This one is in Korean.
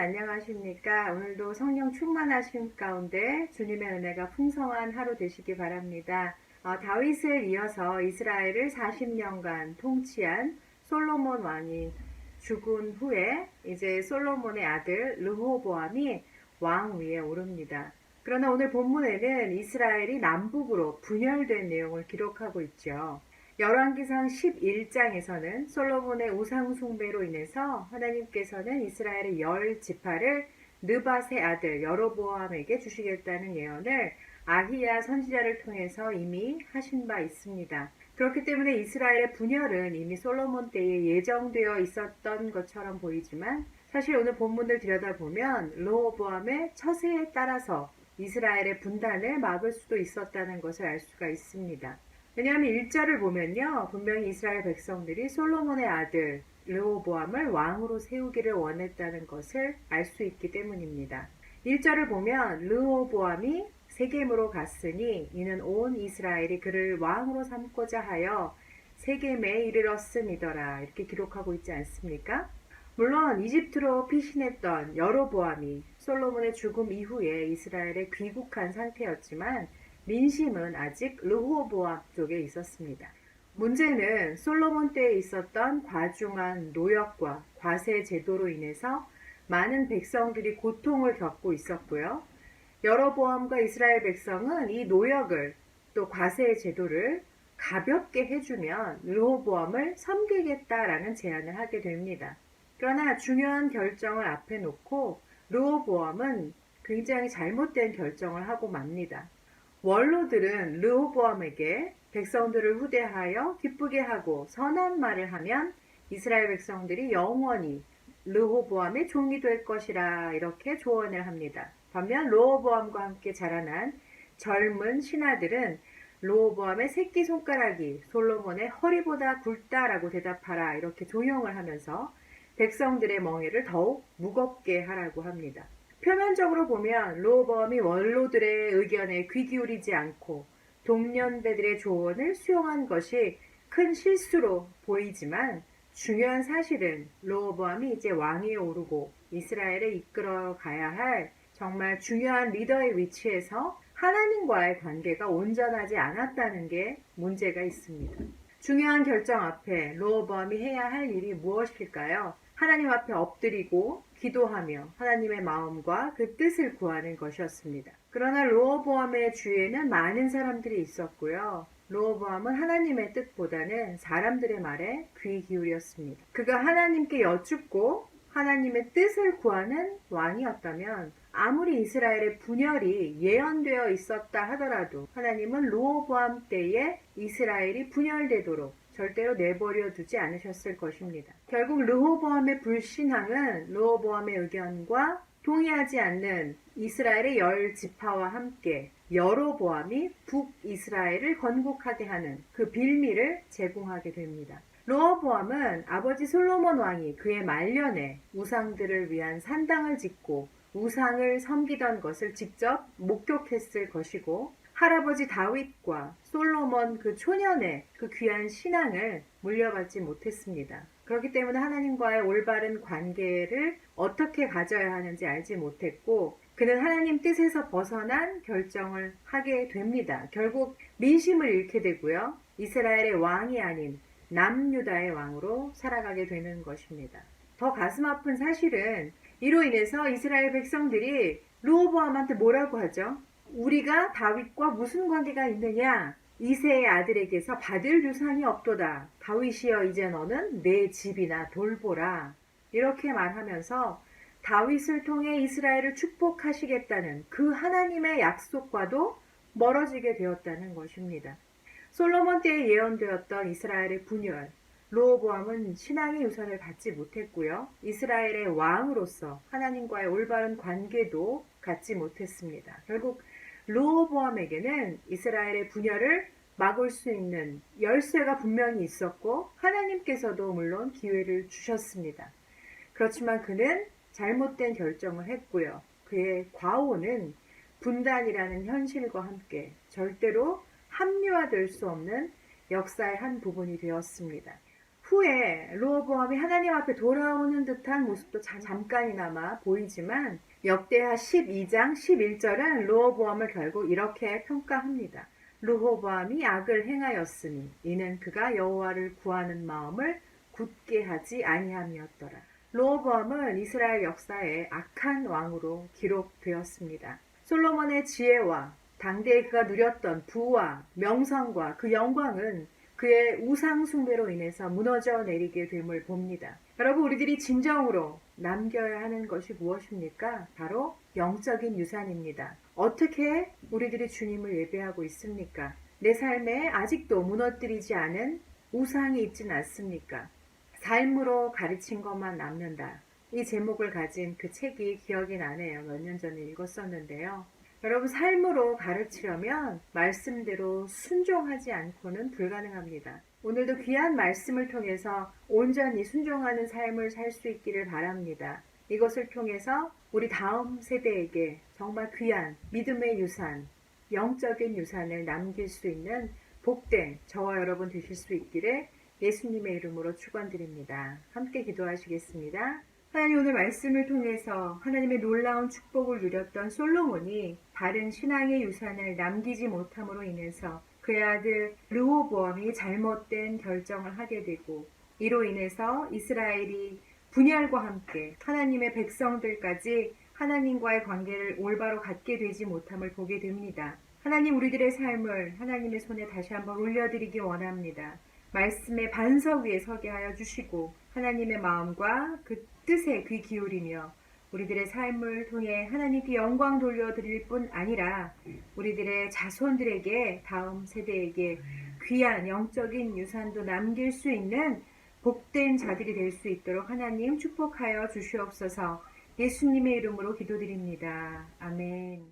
안녕하십니까? 오늘도 성령 충만하신 가운데 주님의 은혜가 풍성한 하루 되시기 바랍니다. 다윗을 이어서 이스라엘을 40년간 통치한 솔로몬 왕이 죽은 후에 이제 솔로몬의 아들 르호보암이 왕 위에 오릅니다. 그러나 오늘 본문에는 이스라엘이 남북으로 분열된 내용을 기록하고 있죠. 열왕기상 11장에서는 솔로몬의 우상 숭배로 인해서 하나님께서는 이스라엘의 10지파를 느밧의 아들 여로보암에게 주시겠다는 예언을 아히야 선지자를 통해서 이미 하신 바 있습니다. 그렇기 때문에 이스라엘의 분열은 이미 솔로몬 때에 예정되어 있었던 것처럼 보이지만 사실 오늘 본문을 들여다보면 르호보암의 처세에 따라서 이스라엘의 분단을 막을 수도 있었다는 것을 알 수가 있습니다. 왜냐하면 1절을 보면요, 분명히 이스라엘 백성들이 솔로몬의 아들 르호보암을 왕으로 세우기를 원했다는 것을 알 수 있기 때문입니다. 1절을 보면 르호보암이 세겜으로 갔으니 이는 온 이스라엘이 그를 왕으로 삼고자 하여 세겜에 이르렀음이더라, 이렇게 기록하고 있지 않습니까? 물론 이집트로 피신했던 여로보암이 솔로몬의 죽음 이후에 이스라엘에 귀국한 상태였지만 민심은 아직 르호보암 쪽에 있었습니다. 문제는 솔로몬 때에 있었던 과중한 노역과 과세 제도로 인해서 많은 백성들이 고통을 겪고 있었고요. 여로보암과 이스라엘 백성은 이 노역을 또 과세 제도를 가볍게 해주면 르호보암을 섬기겠다라는 제안을 하게 됩니다. 그러나 중요한 결정을 앞에 놓고 르호보암은 굉장히 잘못된 결정을 하고 맙니다. 원로들은 르호보암에게 백성들을 후대하여 기쁘게 하고 선한 말을 하면 이스라엘 백성들이 영원히 르호보암의 종이 될 것이라 이렇게 조언을 합니다. 반면 르호보암과 함께 자라난 젊은 신하들은 르호보암의 새끼손가락이 솔로몬의 허리보다 굵다라고 대답하라 이렇게 조용을 하면서 백성들의 멍에를 더욱 무겁게 하라고 합니다. 표면적으로 보면 르호보암이 원로들의 의견에 귀 기울이지 않고 동년배들의 조언을 수용한 것이 큰 실수로 보이지만 중요한 사실은 르호보암이 이제 왕위에 오르고 이스라엘을 이끌어 가야 할 정말 중요한 리더의 위치에서 하나님과의 관계가 온전하지 않았다는 게 문제가 있습니다. 중요한 결정 앞에 르호보암이 해야 할 일이 무엇일까요? 하나님 앞에 엎드리고 기도하며 하나님의 마음과 그 뜻을 구하는 것이었습니다. 그러나 르호보암의 주위에는 많은 사람들이 있었고요. 르호보암은 하나님의 뜻보다는 사람들의 말에 귀 기울였습니다. 그가 하나님께 여쭙고 하나님의 뜻을 구하는 왕이었다면 아무리 이스라엘의 분열이 예언되어 있었다 하더라도 하나님은 르호보암 때에 이스라엘이 분열되도록 절대로 내버려 두지 않으셨을 것입니다. 결국 르호보암의 불신앙은 르호보암의 의견과 동의하지 않는 이스라엘의 10지파와 함께 여로보암이 북이스라엘을 건국하게 하는 그 빌미를 제공하게 됩니다. 르호보암은 아버지 솔로몬 왕이 그의 말년에 우상들을 위한 산당을 짓고 우상을 섬기던 것을 직접 목격했을 것이고 할아버지 다윗과 솔로몬 그 초년의 그 귀한 신앙을 물려받지 못했습니다. 그렇기 때문에 하나님과의 올바른 관계를 어떻게 가져야 하는지 알지 못했고 그는 하나님 뜻에서 벗어난 결정을 하게 됩니다. 결국 민심을 잃게 되고요. 이스라엘의 왕이 아닌 남유다의 왕으로 살아가게 되는 것입니다. 더 가슴 아픈 사실은 이로 인해서 이스라엘 백성들이 르호보암한테 뭐라고 하죠? 우리가 다윗과 무슨 관계가 있느냐? 이새의 아들에게서 받을 유산이 없도다. 다윗이여 이제 너는 내 집이나 돌보라. 이렇게 말하면서 다윗을 통해 이스라엘을 축복하시겠다는 그 하나님의 약속과도 멀어지게 되었다는 것입니다. 솔로몬 때에 예언되었던 이스라엘의 분열, 르호보암은 신앙의 유산을 받지 못했고요. 이스라엘의 왕으로서 하나님과의 올바른 관계도 갖지 못했습니다. 결국 르호보암에게는 이스라엘의 분열을 막을 수 있는 열쇠가 분명히 있었고 하나님께서도 물론 기회를 주셨습니다. 그렇지만 그는 잘못된 결정을 했고요. 그의 과오는 분단이라는 현실과 함께 절대로 합리화될 수 없는 역사의 한 부분이 되었습니다. 후에 르호보암이 하나님 앞에 돌아오는 듯한 모습도 잠깐이나마 보이지만 역대하 12장 11절은 르호보암을 결국 이렇게 평가합니다. 르호보암이 악을 행하였으니 이는 그가 여호와를 구하는 마음을 굳게 하지 아니함이었더라. 르호보암은 이스라엘 역사에 악한 왕으로 기록되었습니다. 솔로몬의 지혜와 당대에 그가 누렸던 부와 명성과 그 영광은 그의 우상 숭배로 인해서 무너져 내리게 됨을 봅니다. 여러분, 우리들이 진정으로 남겨야 하는 것이 무엇입니까? 바로 영적인 유산입니다. 어떻게 우리들이 주님을 예배하고 있습니까? 내 삶에 아직도 무너뜨리지 않은 우상이 있지는 않습니까? 삶으로 가르친 것만 남는다. 이 제목을 가진 그 책이 기억이 나네요. 몇 년 전에 읽었었는데요. 여러분, 삶으로 가르치려면 말씀대로 순종하지 않고는 불가능합니다. 오늘도 귀한 말씀을 통해서 온전히 순종하는 삶을 살 수 있기를 바랍니다. 이것을 통해서 우리 다음 세대에게 정말 귀한 믿음의 유산, 영적인 유산을 남길 수 있는 복된 저와 여러분 되실 수 있기를 예수님의 이름으로 축원드립니다. 함께 기도하시겠습니다. 하나님, 오늘 말씀을 통해서 하나님의 놀라운 축복을 누렸던 솔로몬이 바른 신앙의 유산을 남기지 못함으로 인해서 그의 아들 르호보암이 잘못된 결정을 하게 되고 이로 인해서 이스라엘이 분열과 함께 하나님의 백성들까지 하나님과의 관계를 올바로 갖게 되지 못함을 보게 됩니다. 하나님, 우리들의 삶을 하나님의 손에 다시 한번 올려드리기 원합니다. 말씀의 반석 위에 서게 하여 주시고 하나님의 마음과 그 뜻에 귀 기울이며 우리들의 삶을 통해 하나님께 영광 돌려드릴 뿐 아니라 우리들의 자손들에게, 다음 세대에게 귀한 영적인 유산도 남길 수 있는 복된 자들이 될 수 있도록 하나님 축복하여 주시옵소서. 예수님의 이름으로 기도드립니다. 아멘.